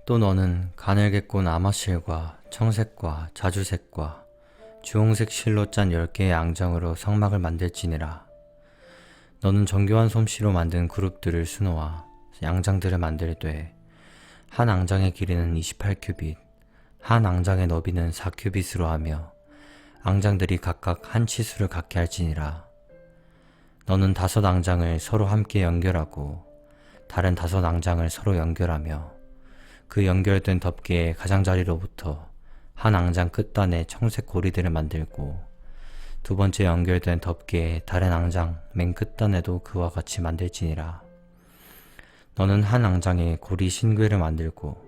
또 너는 가늘게 꼰 아마실과 청색과 자주색과 주홍색 실로 짠 10개의 앙장으로 성막을 만들지니라. 너는 정교한 솜씨로 만든 그룹들을 수놓아 앙장들을 만들되 한 앙장의 길이는 28큐빗, 한 앙장의 너비는 4큐빗으로 하며 앙장들이 각각 한 치수를 갖게 할지니라. 너는 5앙장을 서로 함께 연결하고 다른 5앙장을 서로 연결하며 그 연결된 덮개의 가장자리로부터 한 앙장 끝단에 청색 고리들을 만들고 두 번째 연결된 덮개의 다른 앙장 맨 끝단에도 그와 같이 만들지니라. 너는 한 앙장에 고리 신궤를 만들고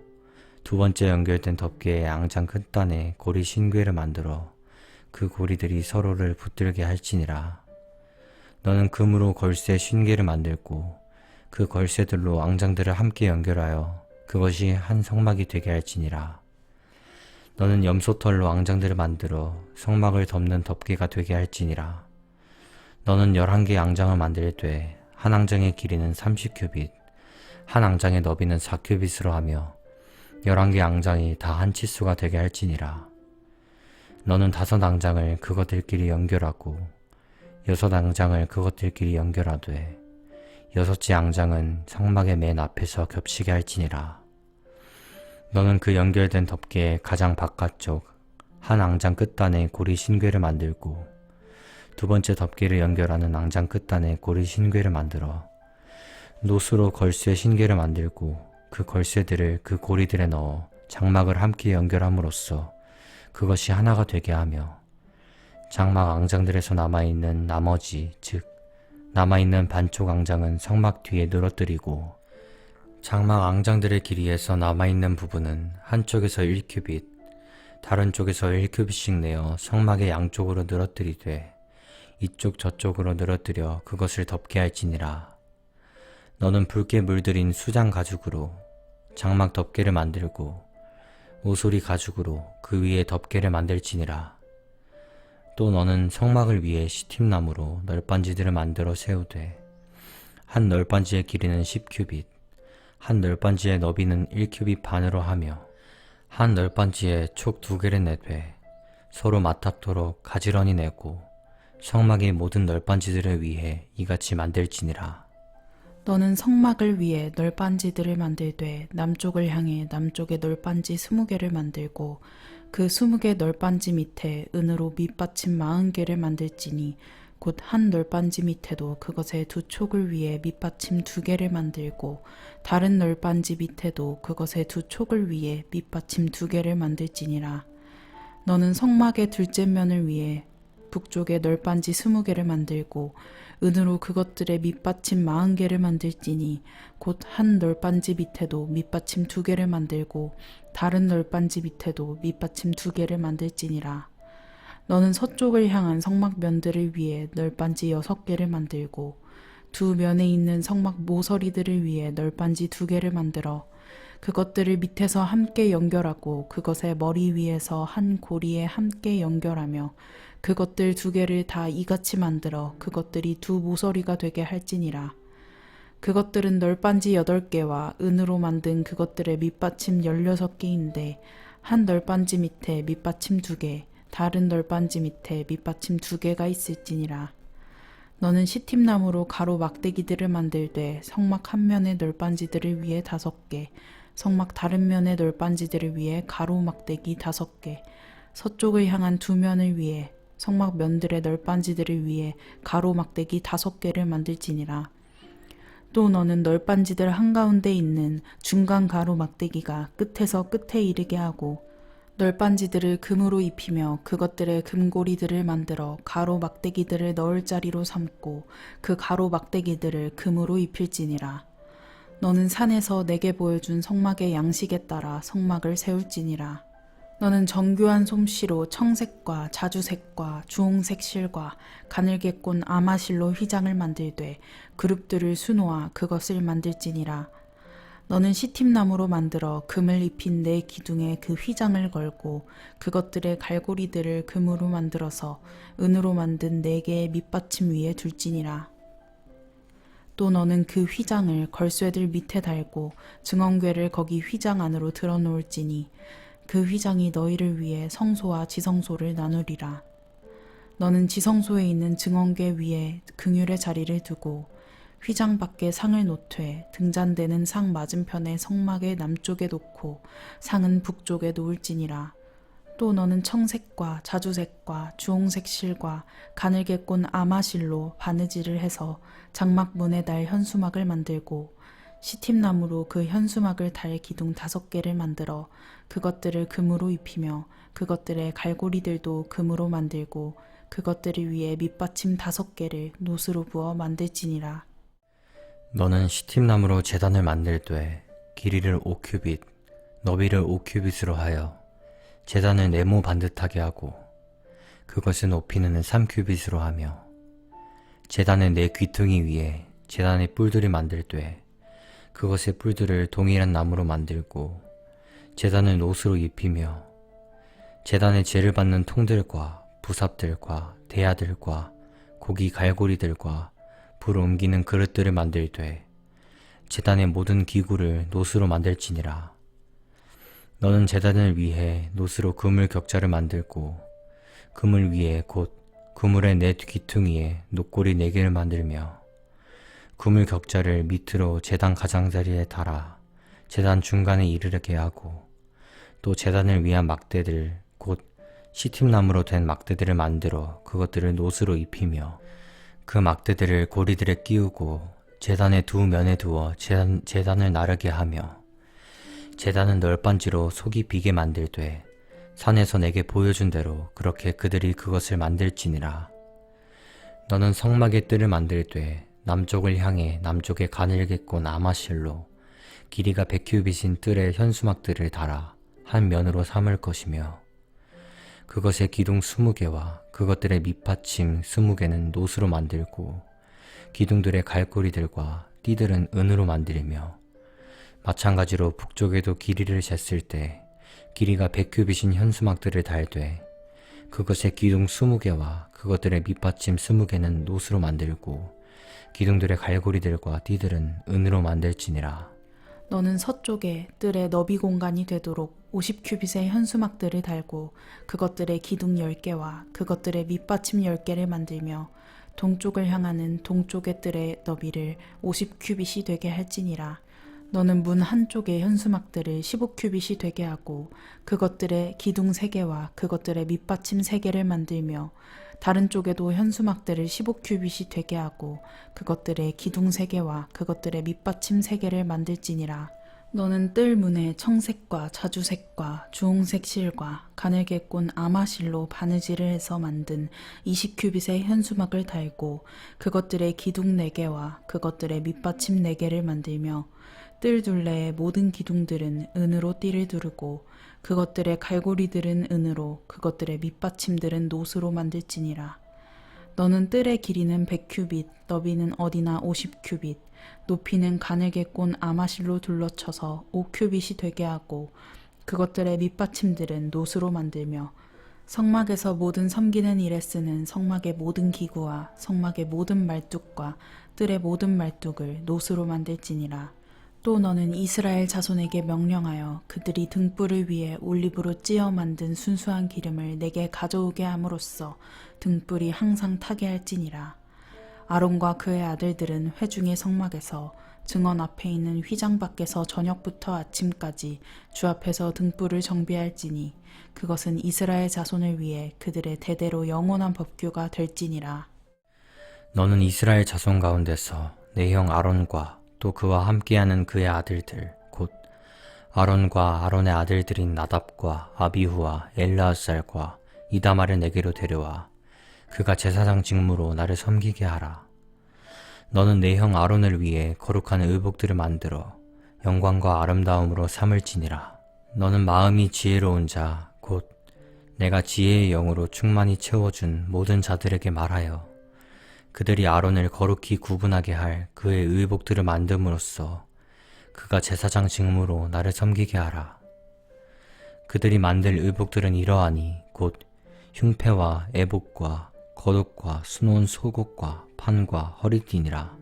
두 번째 연결된 덮개의 앙장 끝단에 고리 신궤를 만들어 그 고리들이 서로를 붙들게 할지니라. 너는 금으로 걸쇠 신궤를 만들고 그 걸쇠들로 앙장들을 함께 연결하여 그것이 한 성막이 되게 할지니라. 너는 염소털로 앙장들을 만들어 성막을 덮는 덮개가 되게 할지니라. 너는 11개의 앙장을 만들되 한 앙장의 길이는 30큐빗, 한 앙장의 너비는 4큐빗으로 하며 11개의 앙장이 다 한 치수가 되게 할지니라. 너는 5앙장을 그것들끼리 연결하고 6앙장을 그것들끼리 연결하되 6째 앙장은 성막의 맨 앞에서 겹치게 할지니라. 너는 그 연결된 덮개의 가장 바깥쪽 한 앙장 끝단에 고리 신궤를 만들고 두 번째 덮개를 연결하는 앙장 끝단에 고리 신궤를 만들어 노수로 걸쇠 신궤를 만들고 그 걸쇠들을 그 고리들에 넣어 장막을 함께 연결함으로써 그것이 하나가 되게 하며 장막 앙장들에서 남아있는 나머지 즉 남아있는 반쪽 앙장은 성막 뒤에 늘어뜨리고 장막 앙장들의 길이에서 남아있는 부분은 한쪽에서 1큐빗, 다른 쪽에서 1큐빗씩 내어 성막의 양쪽으로 늘어뜨리되 이쪽 저쪽으로 늘어뜨려 그것을 덮게 할지니라. 너는 붉게 물들인 수장 가죽으로 장막 덮개를 만들고 오소리 가죽으로 그 위에 덮개를 만들지니라. 또 너는 성막을 위해 시팀나무로 널빤지들을 만들어 세우되 한 널빤지의 길이는 10큐빗, 한 널빤지의 너비는 1큐빗 반으로 하며 한 널빤지에 촉 2개를 내되 서로 맞닿도록 가지런히 내고 성막의 모든 널빤지들을 위해 이같이 만들지니라. 너는 성막을 위해 널빤지들을 만들되 남쪽을 향해 남쪽에 널빤지 20개를 만들고 그 20개 널빤지 밑에 은으로 밑받침 40개를 만들지니 곧 한 널빤지 밑에도 그것의 두 촉을 위해 밑받침 2개를 만들고 다른 널빤지 밑에도 그것의 두 촉을 위해 밑받침 2개를 만들지니라. 너는 성막의 둘째 면을 위해 북쪽에 널빤지 20개를 만들고 은으로 그것들의 밑받침 40개를 만들지니 곧 한 널빤지 밑에도 밑받침 2개를 만들고 다른 널빤지 밑에도 밑받침 2개를 만들지니라. 너는 서쪽을 향한 성막 면들을 위해 널빤지 6개를 만들고 두 면에 있는 성막 모서리들을 위해 널빤지 2개를 만들어 그것들을 밑에서 함께 연결하고 그것의 머리 위에서 한 고리에 함께 연결하며 그것들 2개를 다 이같이 만들어 그것들이 두 모서리가 되게 할지니라. 그것들은 널빤지 8개와 은으로 만든 그것들의 밑받침 16개인데 한 널빤지 밑에 밑받침 2개, 다른 널빤지 밑에 밑받침 2개가 있을지니라. 너는 시팀나무로 가로 막대기들을 만들되 성막 한 면의 널빤지들을 위해 5개, 성막 다른 면의 널빤지들을 위해 가로 막대기 5개, 서쪽을 향한 두 면을 위해 성막 면들의 널빤지들을 위해 가로 막대기 5개를 만들지니라. 또 너는 널빤지들 한가운데 있는 중간 가로 막대기가 끝에서 끝에 이르게 하고 널빤지들을 금으로 입히며 그것들의 금고리들을 만들어 가로 막대기들을 넣을 자리로 삼고 그 가로 막대기들을 금으로 입힐지니라. 너는 산에서 내게 보여준 성막의 양식에 따라 성막을 세울지니라. 너는 정교한 솜씨로 청색과 자주색과 주홍색 실과 가늘게 꼰 아마실로 휘장을 만들되 그룹들을 수놓아 그것을 만들지니라. 너는 시팀나무로 만들어 금을 입힌 네 기둥에 그 휘장을 걸고 그것들의 갈고리들을 금으로 만들어서 은으로 만든 4개의 밑받침 위에 둘지니라. 또 너는 그 휘장을 걸쇠들 밑에 달고 증언궤를 거기 휘장 안으로 들어놓을지니 그 휘장이 너희를 위해 성소와 지성소를 나누리라. 너는 지성소에 있는 증언궤 위에 긍휼의 자리를 두고 휘장 밖에 상을 놓되 등잔대는 상 맞은편에 성막의 남쪽에 놓고 상은 북쪽에 놓을지니라. 또 너는 청색과 자주색과 주홍색 실과 가늘게 꼰 아마실로 바느질을 해서 장막 문에 달 현수막을 만들고 시팀나무로 그 현수막을 달 기둥 5개를 만들어 그것들을 금으로 입히며 그것들의 갈고리들도 금으로 만들고 그것들 위에 밑받침 5개를 노스로 부어 만들지니라. 너는 시팀나무로 제단을 만들되 길이를 5규빗, 너비를 5규빗으로 하여 제단을 네모 반듯하게 하고 그것의 높이는 3규빗으로 하며 제단의 4귀퉁이 위에 제단의 뿔들을 만들되 그것의 뿔들을 동일한 나무로 만들고 제단을 노스로 입히며 제단의 제를 받는 통들과 부삽들과 대야들과 고기 갈고리들과 불 옮기는 그릇들을 만들되 제단의 모든 기구를 노스로 만들지니라. 너는 제단을 위해 노스로 그물 격자를 만들고 그물 위에 곧 그물의 4귀퉁이에 녹고리 4개를 만들며 그물 격자를 밑으로 제단 가장자리에 달아 제단 중간에 이르게 하고 또 제단을 위한 막대들 곧 시팀나무로 된 막대들을 만들어 그것들을 노스로 입히며 그 막대들을 고리들에 끼우고 제단의 두 면에 두어 제단을 나르게 하며 제단은 널빤지로 속이 비게 만들되 산에서 내게 보여준 대로 그렇게 그들이 그것을 만들지니라. 너는 성막의 뜰을 만들되 남쪽을 향해 남쪽에 가늘게 꼰 아마실로 길이가 100규빗인 뜰의 현수막들을 달아 한 면으로 삼을 것이며 그것의 기둥 20개와 그것들의 밑받침 20개는 노스로 만들고 기둥들의 갈고리들과 띠들은 은으로 만들며 마찬가지로 북쪽에도 길이를 쟀을 때 길이가 100규빗인 현수막들을 달되 그것의 기둥 20개와 그것들의 밑받침 20개는 노스로 만들고 기둥들의 갈고리들과 띠들은 은으로 만들지니라. 너는 서쪽에 뜰의 너비 공간이 되도록 50규빗의 현수막들을 달고 그것들의 기둥 10개와 그것들의 밑받침 10개를 만들며 동쪽을 향하는 동쪽의 뜰의 너비를 50규빗이 되게 할지니라. 너는 문 한쪽의 현수막들을 15규빗이 되게 하고 그것들의 기둥 3개와 그것들의 밑받침 3개를 만들며 다른 쪽에도 현수막들을 15규빗이 되게 하고 그것들의 기둥 3개와 그것들의 밑받침 3개를 만들지니라. 너는 뜰 문에 청색과 자주색과 주홍색 실과 가늘게 꼰 아마실로 바느질을 해서 만든 20규빗의 현수막을 달고 그것들의 기둥 4개와 그것들의 밑받침 4개를 만들며 뜰 둘레의 모든 기둥들은 은으로 띠를 두르고 그것들의 갈고리들은 은으로 그것들의 밑받침들은 노스로 만들지니라. 너는 뜰의 길이는 100규빗, 너비는 어디나 50규빗, 높이는 가늘게 꼰 아마실로 둘러쳐서 5규빗이 되게 하고 그것들의 밑받침들은 노스로 만들며 성막에서 모든 섬기는 일에 쓰는 성막의 모든 기구와 성막의 모든 말뚝과 뜰의 모든 말뚝을 노스로 만들지니라. 또 너는 이스라엘 자손에게 명령하여 그들이 등불을 위해 올리브로 찌어 만든 순수한 기름을 내게 가져오게 함으로써 등불이 항상 타게 할지니라. 아론과 그의 아들들은 회중의 성막에서 증언 앞에 있는 휘장 밖에서 저녁부터 아침까지 주 앞에서 등불을 정비할지니 그것은 이스라엘 자손을 위해 그들의 대대로 영원한 법규가 될지니라. 너는 이스라엘 자손 가운데서 내 형 아론과 또 그와 함께하는 그의 아들들 곧 아론과 아론의 아들들인 나답과 아비후와 엘르아살과 이다말을 내게로 데려와 그가 제사장 직무로 나를 섬기게 하라. 너는 내 형 아론을 위해 거룩한 의복들을 만들어 영광과 아름다움으로 삼을지니라. 너는 마음이 지혜로운 자 곧 내가 지혜의 영으로 충만히 채워준 모든 자들에게 말하여 그들이 아론을 거룩히 구분하게 할 그의 의복들을 만듦으로써 그가 제사장 직무로 나를 섬기게 하라. 그들이 만들 의복들은 이러하니 곧 흉패와 애복과 겉옷과 수놓은 속옷과 판과 허리띠니라.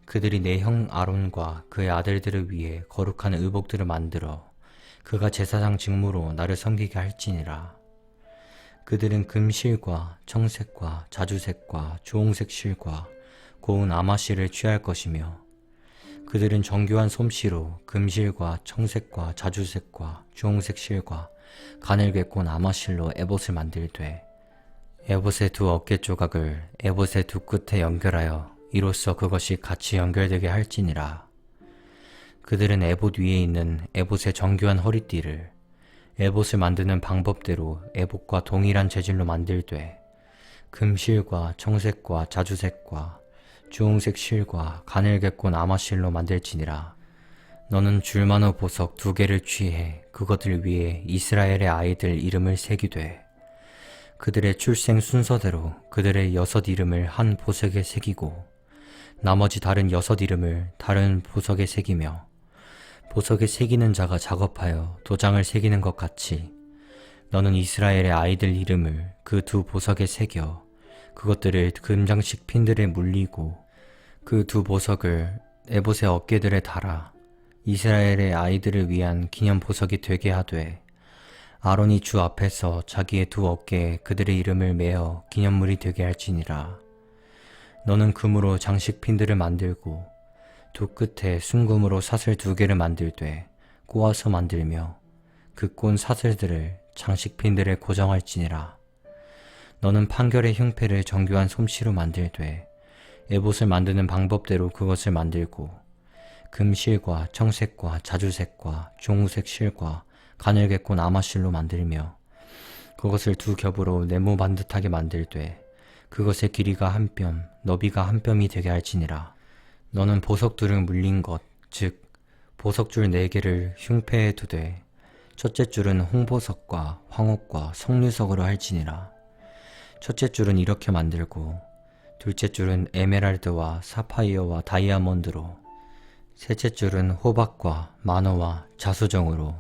그들이 내 형 아론과 그의 아들들을 위해 거룩한 의복들을 만들어 그가 제사장 직무로 나를 섬기게 할지니라. 그들은 금실과 청색과 자주색과 주홍색 실과 고운 아마실을 취할 것이며 그들은 정교한 솜씨로 금실과 청색과 자주색과 주홍색 실과 가늘게 꼰 아마실로 에봇을 만들되 에봇의 두 어깨 조각을 에봇의 두 끝에 연결하여 이로써 그것이 같이 연결되게 할지니라. 그들은 에봇 위에 있는 에봇의 정교한 허리띠를 에봇을 만드는 방법대로 에봇과 동일한 재질로 만들되 금실과 청색과 자주색과 주홍색 실과 가늘게 꼰 아마실로 만들지니라. 너는 줄만호 보석 2개를 취해 그것들 위에 이스라엘의 아이들 이름을 새기되 그들의 출생 순서대로 그들의 6 이름을 한 보석에 새기고 나머지 다른 6 이름을 다른 보석에 새기며 보석에 새기는 자가 작업하여 도장을 새기는 것 같이 너는 이스라엘의 아이들 이름을 그 2 보석에 새겨 그것들을 금장식 핀들에 물리고 그 2 보석을 에봇의 어깨들에 달아 이스라엘의 아이들을 위한 기념 보석이 되게 하되 아론이 주 앞에서 자기의 2 어깨에 그들의 이름을 메어 기념물이 되게 할지니라. 너는 금으로 장식 핀들을 만들고 2 끝에 순금으로 사슬 2개를 만들되 꼬아서 만들며 그 꼰 사슬들을 장식 핀들에 고정할지니라. 너는 판결의 흉패를 정교한 솜씨로 만들되 에봇을 만드는 방법대로 그것을 만들고 금실과 청색과 자주색과 주홍색 실과 가늘게 꼰 아마실로 만들며 그것을 2 겹으로 네모 반듯하게 만들되 그것의 길이가 1뼘, 너비가 1뼘이 되게 할지니라. 너는 보석들을 물린 것, 즉 보석줄 4개를 흉패에 두되 첫째 줄은 홍보석과 황옥과 석류석으로 할지니라. 첫째 줄은 이렇게 만들고 둘째 줄은 에메랄드와 사파이어와 다이아몬드로 셋째 줄은 호박과 만호와 자수정으로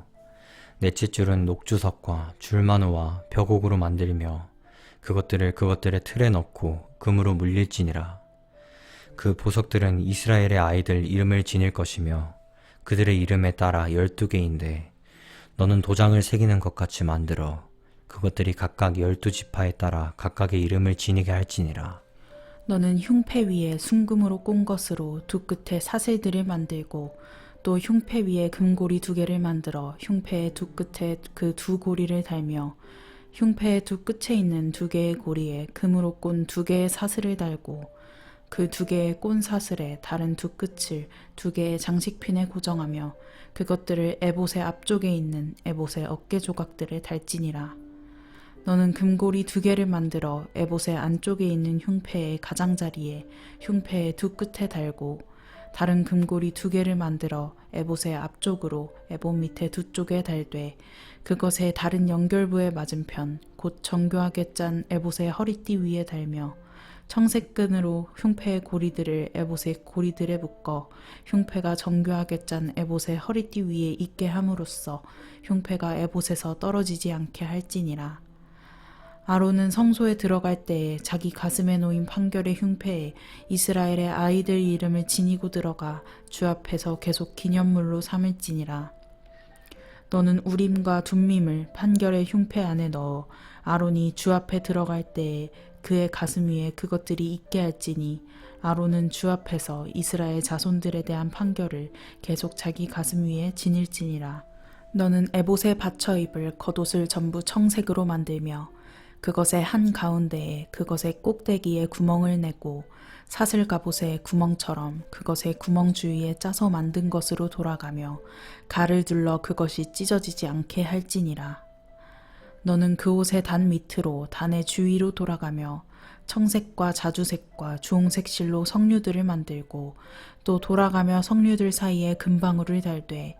넷째 줄은 녹주석과 줄만호와 벽옥으로 만들며 그것들의 틀에 넣고 금으로 물릴지니라. 그 보석들은 이스라엘의 아이들 이름을 지닐 것이며 그들의 이름에 따라 12개인데 너는 도장을 새기는 것 같이 만들어 그것들이 각각 12지파에 따라 각각의 이름을 지니게 할지니라. 너는 흉패 위에 순금으로 꼰 것으로 2 끝에 사슬들을 만들고 또 흉패 위에 금고리 2개를 만들어 흉패의 2 끝에 그 2 고리를 달며 흉패의 2 끝에 있는 2개의 고리에 금으로 꼰 2개의 사슬을 달고 그 2개의 꼰 사슬에 다른 2 끝을 2개의 장식핀에 고정하며 그것들을 에봇의 앞쪽에 있는 에봇의 어깨 조각들을 달지니라. 너는 금고리 2개를 만들어 에봇의 안쪽에 있는 흉패의 가장자리에 흉패의 2 끝에 달고 다른 금고리 2개를 만들어 에봇의 앞쪽으로 에봇 밑에 2쪽에 달되 그것의 다른 연결부의 맞은편 곧 정교하게 짠 에봇의 허리띠 위에 달며 청색끈으로 흉패의 고리들을 에봇의 고리들에 묶어 흉패가 정교하게 짠 에봇의 허리띠 위에 있게 함으로써 흉패가 에봇에서 떨어지지 않게 할지니라. 아론은 성소에 들어갈 때에 자기 가슴에 놓인 판결의 흉패에 이스라엘의 아이들 이름을 지니고 들어가 주 앞에서 계속 기념물로 삼을지니라. 너는 우림과 둠밈을 판결의 흉패 안에 넣어 아론이 주 앞에 들어갈 때에 그의 가슴 위에 그것들이 있게 할지니 아론은 주 앞에서 이스라엘 자손들에 대한 판결을 계속 자기 가슴 위에 지닐지니라. 너는 에봇에 받쳐 입을 겉옷을 전부 청색으로 만들며 그것의 한 가운데에 그것의 꼭대기에 구멍을 내고 사슬 갑옷의 구멍처럼 그것의 구멍 주위에 짜서 만든 것으로 돌아가며 갈을 둘러 그것이 찢어지지 않게 할지니라. 너는 그 옷의 단 밑으로 단의 주위로 돌아가며 청색과 자주색과 주홍색 실로 석류들을 만들고 또 돌아가며 석류들 사이에 금방울을 달되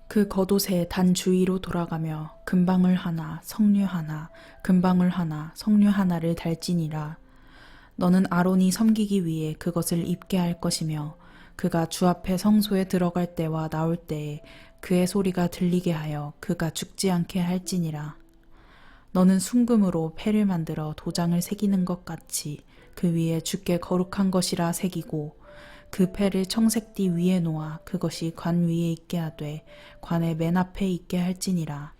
그 겉옷의 단 주위로 돌아가며 금방울 하나, 석류 하나, 금방울 하나, 석류 하나를 달지니라. 너는 아론이 섬기기 위해 그것을 입게 할 것이며 그가 주 앞에 성소에 들어갈 때와 나올 때에 그의 소리가 들리게 하여 그가 죽지 않게 할지니라. 너는 순금으로 패를 만들어 도장을 새기는 것 같이 그 위에 주께 거룩한 것이라 새기고 그 패를 청색띠 위에 놓아 그것이 관 위에 있게 하되 관의 맨 앞에 있게 할지니라.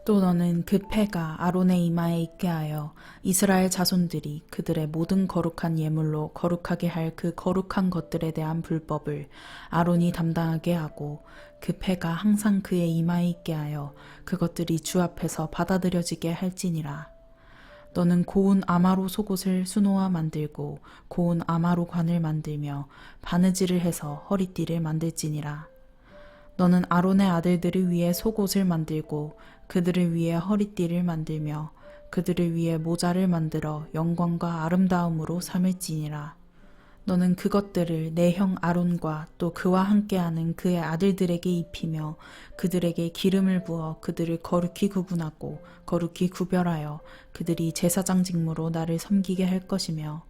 또 너는 그 패가 아론의 이마에 있게 하여 이스라엘 자손들이 그들의 모든 거룩한 예물로 거룩하게 할 그 거룩한 것들에 대한 불법을 아론이 담당하게 하고 그 패가 항상 그의 이마에 있게 하여 그것들이 주 앞에서 받아들여지게 할지니라. 너는 고운 아마로 속옷을 수놓아 만들고 고운 아마로 관을 만들며 바느질을 해서 허리띠를 만들지니라. 너는 아론의 아들들을 위해 속옷을 만들고 그들을 위해 허리띠를 만들며 그들을 위해 모자를 만들어 영광과 아름다움으로 삼을지니라. 너는 그것들을 내 형 아론과 또 그와 함께하는 그의 아들들에게 입히며 그들에게 기름을 부어 그들을 거룩히 구분하고 거룩히 구별하여 그들이 제사장 직무로 나를 섬기게 할 것이며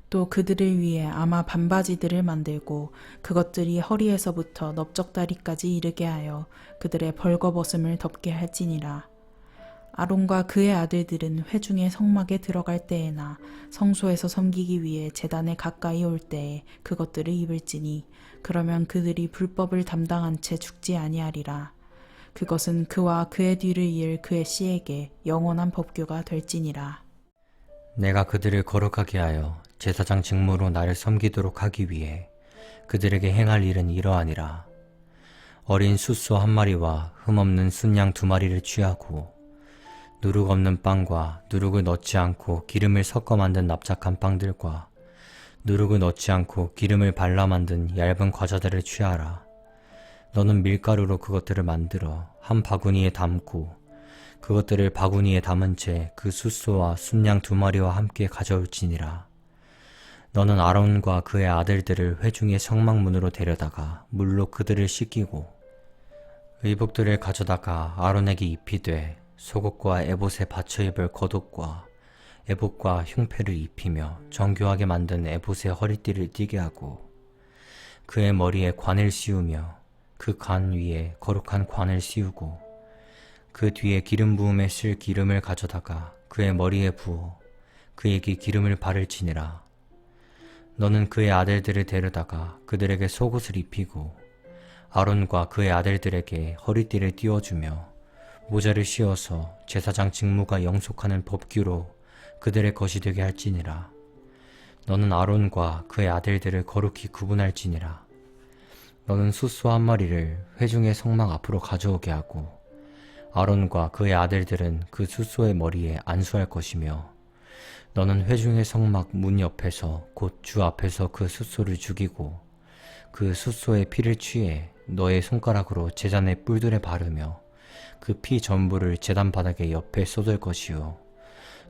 또 그들을 위해 아마 반바지들을 만들고 그것들이 허리에서부터 넓적다리까지 이르게 하여 그들의 벌거벗음을 덮게 할지니라. 아론과 그의 아들들은 회중의 성막에 들어갈 때에나 성소에서 섬기기 위해 제단에 가까이 올 때에 그것들을 입을지니 그러면 그들이 불법을 담당한 채 죽지 아니하리라. 그것은 그와 그의 뒤를 이을 그의 씨에게 영원한 법규가 될지니라. 내가 그들을 거룩하게 하여 제사장 직무로 나를 섬기도록 하기 위해 그들에게 행할 일은 이러하니라. 어린 숫소 한 마리와 흠없는 순양 2마리를 취하고 누룩 없는 빵과 누룩을 넣지 않고 기름을 섞어 만든 납작한 빵들과 누룩을 넣지 않고 기름을 발라 만든 얇은 과자들을 취하라. 너는 밀가루로 그것들을 만들어 한 바구니에 담고 그것들을 바구니에 담은 채 그 숫소와 순양 2마리와 함께 가져올지니라. 너는 아론과 그의 아들들을 회중의 성막문으로 데려다가 물로 그들을 씻기고 의복들을 가져다가 아론에게 입히되 속옷과 에봇에 받쳐 입을 겉옷과 에봇과 흉패를 입히며 정교하게 만든 에봇의 허리띠를 띠게 하고 그의 머리에 관을 씌우며 그 관 위에 거룩한 관을 씌우고 그 뒤에 기름 부음에 쓸 기름을 가져다가 그의 머리에 부어 그에게 기름을 바를지니라. 너는 그의 아들들을 데려다가 그들에게 속옷을 입히고 아론과 그의 아들들에게 허리띠를 띄워주며 모자를 씌워서 제사장 직무가 영속하는 법규로 그들의 것이 되게 할지니라. 너는 아론과 그의 아들들을 거룩히 구분할지니라. 너는 숫소 한 마리를 회중의 성막 앞으로 가져오게 하고 아론과 그의 아들들은 그 숫소의 머리에 안수할 것이며 너는 회중의 성막 문 옆에서 곧 주 앞에서 그 숫소를 죽이고 그 숫소의 피를 취해 너의 손가락으로 제단의 뿔들에 바르며 그 피 전부를 제단 바닥에 옆에 쏟을 것이요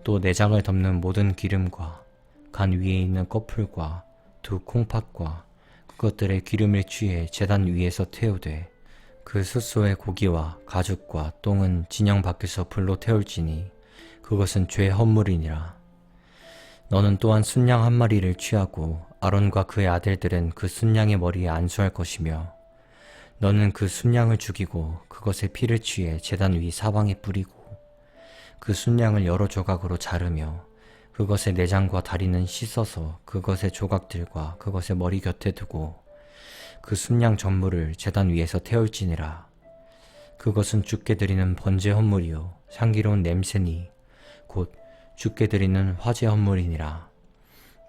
또 내장을 덮는 모든 기름과 간 위에 있는 꺼풀과 2 콩팥과 그것들의 기름을 취해 제단 위에서 태우되 그 숫소의 고기와 가죽과 똥은 진영 밖에서 불로 태울지니 그것은 죄 헌물이니라. 너는 또한 순양 한 마리를 취하고 아론과 그의 아들들은 그 순양의 머리에 안수할 것이며 너는 그 순양을 죽이고 그것의 피를 취해 제단 위 사방에 뿌리고 그 순양을 여러 조각으로 자르며 그것의 내장과 다리는 씻어서 그것의 조각들과 그것의 머리 곁에 두고 그 순양 전물을 제단 위에서 태울지니라. 그것은 주께 드리는 번제 헌물이요 향기로운 냄새니 곧 주께 드리는 화제 헌물이니라.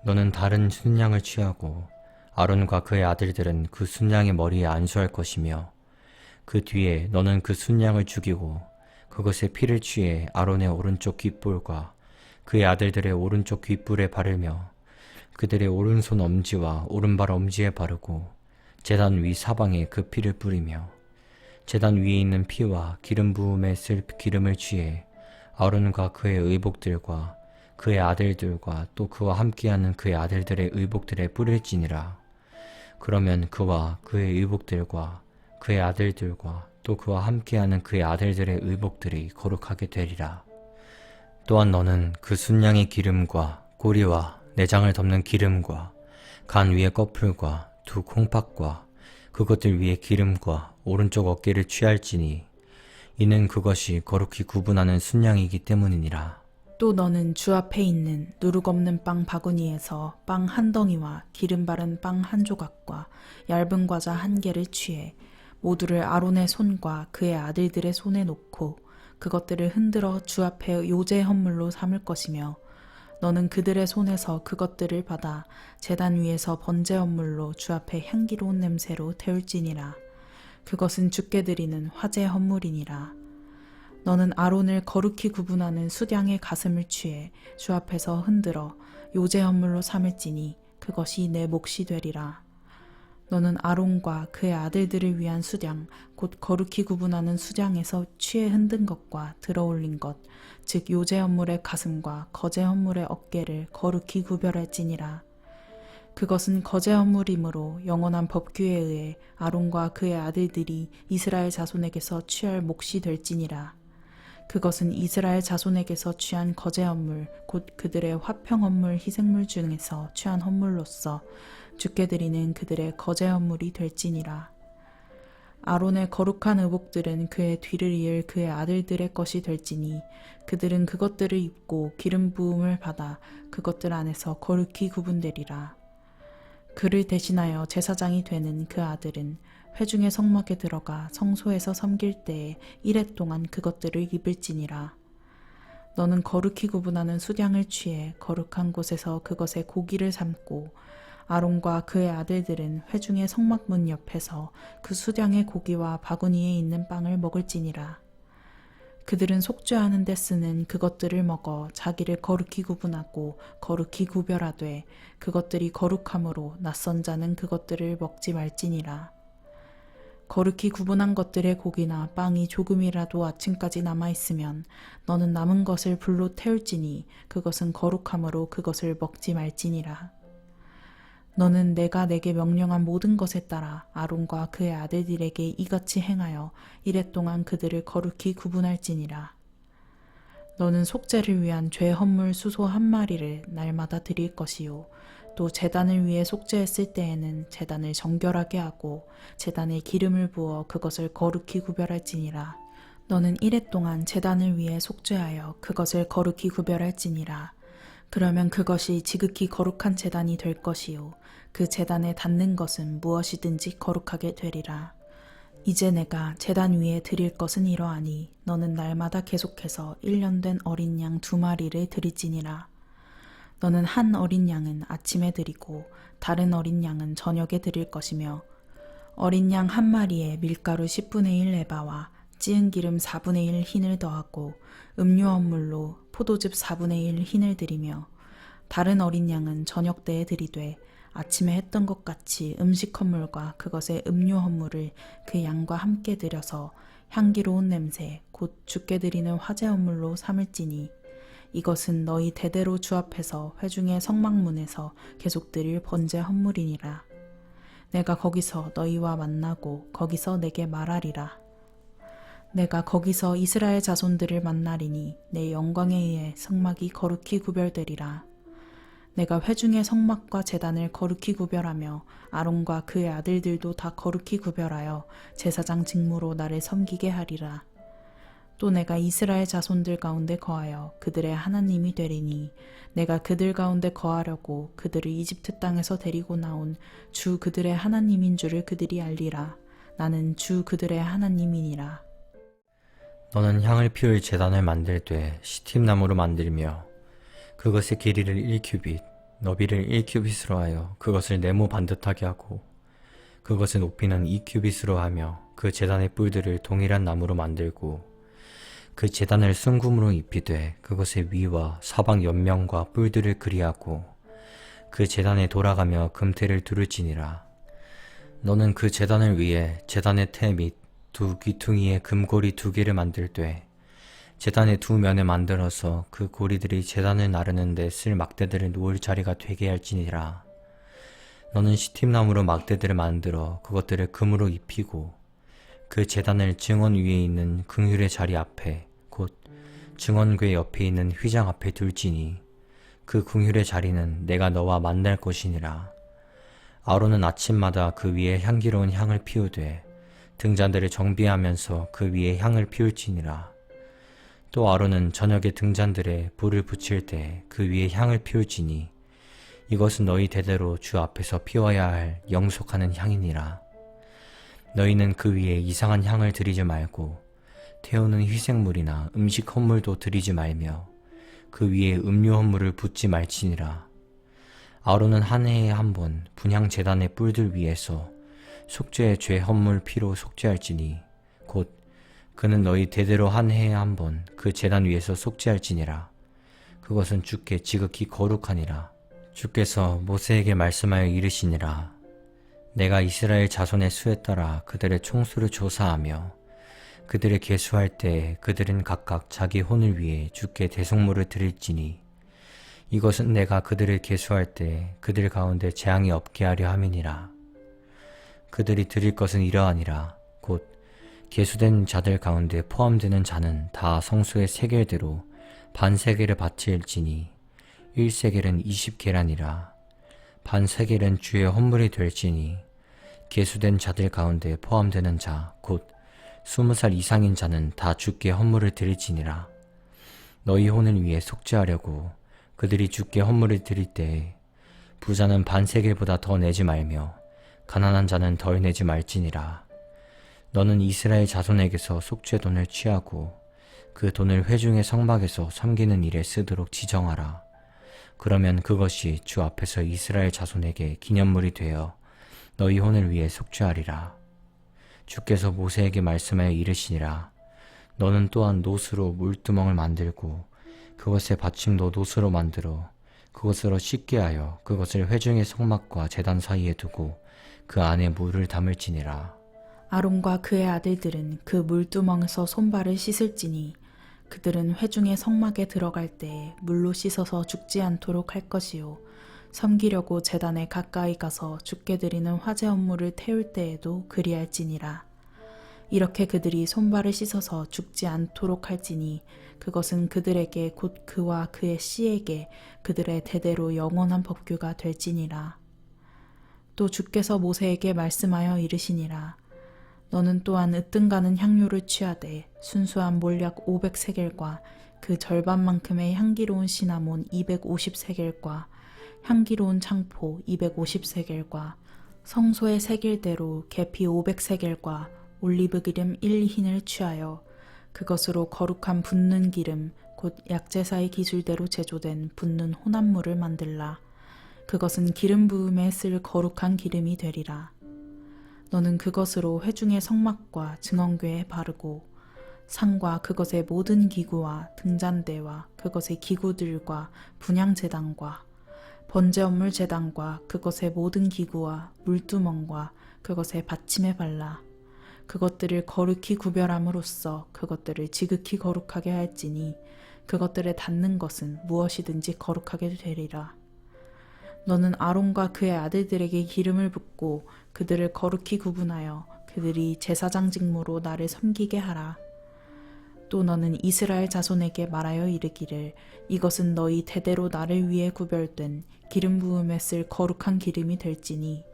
너는 다른 순양을 취하고 아론과 그의 아들들은 그 순양의 머리에 안수할 것이며 그 뒤에 너는 그 순양을 죽이고 그것의 피를 취해 아론의 오른쪽 귓볼과 그의 아들들의 오른쪽 귓불에 바르며 그들의 오른손 엄지와 오른발 엄지에 바르고 제단 위 사방에 그 피를 뿌리며 제단 위에 있는 피와 기름 부음에 쓸 기름을 취해 아론과 그의 의복들과 그의 아들들과 또 그와 함께하는 그의 아들들의 의복들에 뿌릴지니라. 그러면 그와 그의 의복들과 그의 아들들과 또 그와 함께하는 그의 아들들의 의복들이 거룩하게 되리라. 또한 너는 그 순양의 기름과 꼬리와 내장을 덮는 기름과 간 위의 꺼풀과 2 콩팥과 그것들 위에 기름과 오른쪽 어깨를 취할지니 이는 그것이 거룩히 구분하는 순양이기 때문이니라. 또 너는 주 앞에 있는 누룩 없는 빵 바구니에서 빵 한 덩이와 기름 바른 빵 한 조각과 얇은 과자 한 개를 취해 모두를 아론의 손과 그의 아들들의 손에 놓고 그것들을 흔들어 주 앞에 요제 헌물로 삼을 것이며 너는 그들의 손에서 그것들을 받아 제단 위에서 번제 헌물로 주 앞에 향기로운 냄새로 태울지니라. 그것은 주께 드리는 화제 헌물이니라. 너는 아론을 거룩히 구분하는 수량의 가슴을 취해 주 앞에서 흔들어 요제 헌물로 삼을지니 그것이 내 몫이 되리라. 너는 아론과 그의 아들들을 위한 수량 곧 거룩히 구분하는 수량에서 취해 흔든 것과 들어올린 것 즉 요제 헌물의 가슴과 거제 헌물의 어깨를 거룩히 구별할지니라. 그것은 거제 헌물이므로 영원한 법규에 의해 아론과 그의 아들들이 이스라엘 자손에게서 취할 몫이 될지니라. 그것은 이스라엘 자손에게서 취한 거제 헌물 곧 그들의 화평 헌물 희생물 중에서 취한 헌물로서 주께 드리는 그들의 거제 헌물이 될지니라. 아론의 거룩한 의복들은 그의 뒤를 이을 그의 아들들의 것이 될지니 그들은 그것들을 입고 기름 부음을 받아 그것들 안에서 거룩히 구분되리라. 그를 대신하여 제사장이 되는 그 아들은 회중의 성막에 들어가 성소에서 섬길 때에 1회 동안 그것들을 입을지니라. 너는 거룩히 구분하는 수량을 취해 거룩한 곳에서 그것의 고기를 삶고 아론과 그의 아들들은 회중의 성막문 옆에서 그 수량의 고기와 바구니에 있는 빵을 먹을지니라. 그들은 속죄하는 데 쓰는 그것들을 먹어 자기를 거룩히 구분하고 거룩히 구별하되 그것들이 거룩함으로 낯선 자는 그것들을 먹지 말지니라. 거룩히 구분한 것들의 고기나 빵이 조금이라도 아침까지 남아있으면 너는 남은 것을 불로 태울지니 그것은 거룩함으로 그것을 먹지 말지니라. 너는 내가 내게 명령한 모든 것에 따라 아론과 그의 아들들에게 이같이 행하여 1회 동안 그들을 거룩히 구분할지니라. 너는 속죄를 위한 죄 헌물 수소 한 마리를 날마다 드릴 것이요 또 제단을 위해 속죄했을 때에는 제단을 정결하게 하고 제단에 기름을 부어 그것을 거룩히 구별할지니라. 너는 1회 동안 제단을 위해 속죄하여 그것을 거룩히 구별할지니라. 그러면 그것이 지극히 거룩한 제단이 될 것이요 그 제단에 닿는 것은 무엇이든지 거룩하게 되리라. 이제 내가 제단 위에 드릴 것은 이러하니 너는 날마다 계속해서 1년 된 어린 양 2마리를 드릴지니라. 너는 한 어린 양은 아침에 드리고 다른 어린 양은 저녁에 드릴 것이며 어린 양 한 마리에 밀가루 10분의 1 에바와 찌은 기름 4분의 1 흰을 더하고 음료 헌물로 포도즙 4분의 1 흰을 드리며 다른 어린 양은 저녁 때에 드리되 아침에 했던 것 같이 음식 헌물과 그것의 음료 헌물을 그 양과 함께 드려서 향기로운 냄새 곧 주께 드리는 화제 헌물로 삼을지니 이것은 너희 대대로 주 앞에서 회중의 성막문에서 계속 드릴 번제 헌물이니라. 내가 거기서 너희와 만나고 거기서 내게 말하리라. 내가 거기서 이스라엘 자손들을 만나리니 내 영광에 의해 성막이 거룩히 구별되리라. 내가 회중의 성막과 제단을 거룩히 구별하며 아론과 그의 아들들도 다 거룩히 구별하여 제사장 직무로 나를 섬기게 하리라. 또 내가 이스라엘 자손들 가운데 거하여 그들의 하나님이 되리니 내가 그들 가운데 거하려고 그들을 이집트 땅에서 데리고 나온 주 그들의 하나님인 줄을 그들이 알리라. 나는 주 그들의 하나님이니라. 너는 향을 피울 제단을 만들 때 시팀나무로 만들며 그것의 길이를 1규빗, 너비를 1규빗으로 하여 그것을 네모 반듯하게 하고 그것의 높이는 2규빗으로 하며 그 제단의 뿔들을 동일한 나무로 만들고 그 제단을 순금으로 입히되 그것의 위와 사방 옆면과 뿔들을 그리하고 그 제단에 돌아가며 금태를 두를지니라. 너는 그 제단을 위해 제단의 태 및 두 귀퉁이에 금고리 2개를 만들 때 제단의 두 면에 만들어서 그 고리들이 제단을 나르는 데 쓸 막대들을 놓을 자리가 되게 할지니라. 너는 시팀나무로 막대들을 만들어 그것들을 금으로 입히고 그 제단을 증언 위에 있는 긍휼의 자리 앞에 곧 증언궤 옆에 있는 휘장 앞에 둘지니 그 긍휼의 자리는 내가 너와 만날 것이니라. 아론은 아침마다 그 위에 향기로운 향을 피우되 등잔대를 정비하면서 그 위에 향을 피울지니라. 또 아론은 저녁에 등잔들에 불을 붙일 때 그 위에 향을 피울지니 이것은 너희 대대로 주 앞에서 피워야 할 영속하는 향이니라. 너희는 그 위에 이상한 향을 드리지 말고 태우는 희생물이나 음식 헌물도 드리지 말며 그 위에 음료 헌물을 붓지 말지니라. 아론은 한 해에 한 번 분향 제단의 뿔들 위에서 속죄의 죄 헌물 피로 속죄할지니 곧 그는 너희 대대로 한 해에 한 번 그 제단 위에서 속죄할지니라. 그것은 주께 지극히 거룩하니라. 주께서 모세에게 말씀하여 이르시니라. 내가 이스라엘 자손의 수에 따라 그들의 총수를 조사하며 그들을 계수할 때 그들은 각각 자기 혼을 위해 주께 대속물을 드릴지니 이것은 내가 그들을 계수할 때 그들 가운데 재앙이 없게 하려 함이니라. 그들이 드릴 것은 이러하니라. 곧 계수된 자들 가운데 포함되는 자는 다 성소의 세겔대로 반세겔을 바칠지니 1세겔은 20계란이라. 반세겔은 주의 헌물이 될지니 계수된 자들 가운데 포함되는 자 곧 20살 이상인 자는 다 주께 헌물을 드릴지니라. 너희 혼을 위해 속죄하려고 그들이 주께 헌물을 드릴 때에 부자는 반세겔보다 더 내지 말며 가난한 자는 덜 내지 말지니라. 너는 이스라엘 자손에게서 속죄돈을 취하고 그 돈을 회중의 성막에서 섬기는 일에 쓰도록 지정하라. 그러면 그것이 주 앞에서 이스라엘 자손에게 기념물이 되어 너희 혼을 위해 속죄하리라. 주께서 모세에게 말씀하여 이르시니라. 너는 또한 노스로 물두멍을 만들고 그것의 받침도 노스로 만들어 그것으로 씻게 하여 그것을 회중의 성막과 제단 사이에 두고 그 안에 물을 담을지니라. 아론과 그의 아들들은 그 물두멍에서 손발을 씻을지니 그들은 회중의 성막에 들어갈 때 물로 씻어서 죽지 않도록 할 것이요 섬기려고 제단에 가까이 가서 주께 드리는 화제 헌물을 태울 때에도 그리할지니라. 이렇게 그들이 손발을 씻어서 죽지 않도록 할지니 그것은 그들에게 곧 그와 그의 씨에게 그들의 대대로 영원한 법규가 될지니라. 또 주께서 모세에게 말씀하여 이르시니라. 너는 또한 으뜸가는 향료를 취하되 순수한 몰약 500세겔과 그 절반만큼의 향기로운 시나몬 250세겔과 향기로운 창포 250세겔과 성소의 세겔대로 계피 500세겔과 올리브 기름 1흰을 취하여 그것으로 거룩한 붓는 기름 곧 약제사의 기술대로 제조된 붓는 혼합물을 만들라. 그것은 기름 부음에 쓸 거룩한 기름이 되리라. 너는 그것으로 회중의 성막과 증언궤에 바르고 상과 그것의 모든 기구와 등잔대와 그것의 기구들과 분향제단과 번제업물 제단과 그것의 모든 기구와 물두멍과 그것의 받침에 발라 그것들을 거룩히 구별함으로써 그것들을 지극히 거룩하게 할지니 그것들에 닿는 것은 무엇이든지 거룩하게 되리라. 너는 아론과 그의 아들들에게 기름을 붓고 그들을 거룩히 구분하여 그들이 제사장 직무로 나를 섬기게 하라. 또 너는 이스라엘 자손에게 말하여 이르기를 이것은 너희 대대로 나를 위해 구별된 기름 부음에 쓸 거룩한 기름이 될지니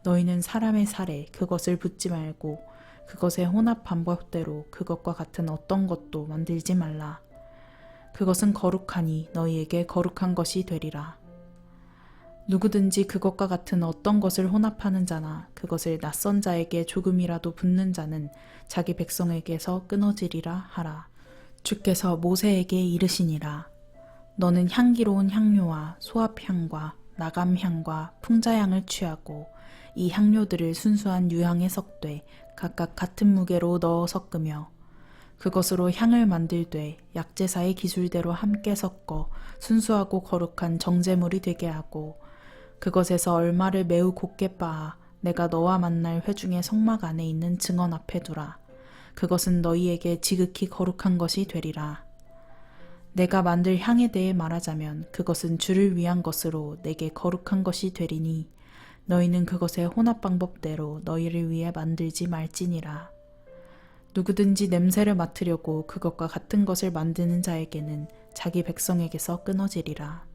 너희는 사람의 살에 그것을 붓지 말고 그것의 혼합 방법대로 그것과 같은 어떤 것도 만들지 말라. 그것은 거룩하니 너희에게 거룩한 것이 되리라. 누구든지 그것과 같은 어떤 것을 혼합하는 자나 그것을 낯선 자에게 조금이라도 붓는 자는 자기 백성에게서 끊어지리라 하라. 주께서 모세에게 이르시니라. 너는 향기로운 향료와 소합향과 나감향과 풍자향을 취하고 이 향료들을 순수한 유향에 섞되 각각 같은 무게로 넣어 섞으며 그것으로 향을 만들되 약제사의 기술대로 함께 섞어 순수하고 거룩한 정제물이 되게 하고 그것에서 얼마를 매우 곱게 빻아 내가 너와 만날 회중의 성막 안에 있는 증언 앞에 두라. 그것은 너희에게 지극히 거룩한 것이 되리라. 내가 만들 향에 대해 말하자면 그것은 주를 위한 것으로 내게 거룩한 것이 되리니 너희는 그것의 혼합 방법대로 너희를 위해 만들지 말지니라. 누구든지 냄새를 맡으려고 그것과 같은 것을 만드는 자에게는 자기 백성에게서 끊어지리라.